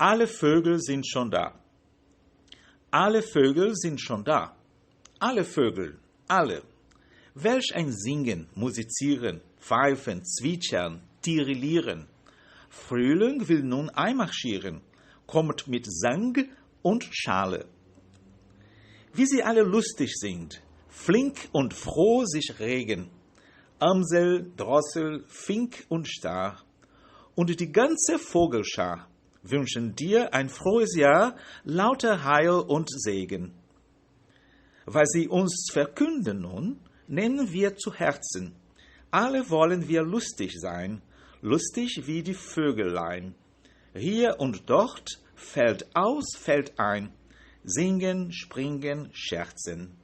Alle Vögel sind schon da. Alle Vögel sind schon da. Alle Vögel, alle. Welch ein Singen, Musizieren, Pfeifen, Zwitschern, Tirillieren. Frühling will nun einmarschieren, kommt mit Sang und Schale. Wie sie alle lustig sind, flink und froh sich regen. Amsel, Drossel, Fink und Star. Und die ganze Vogelschar wünschen dir ein frohes Jahr, lauter Heil und Segen. Weil sie uns verkünden nun, nehmen wir zu Herzen. Alle wollen wir lustig sein, lustig wie die Vögelein. Hier und dort, fällt aus, fällt ein, singen, springen, scherzen.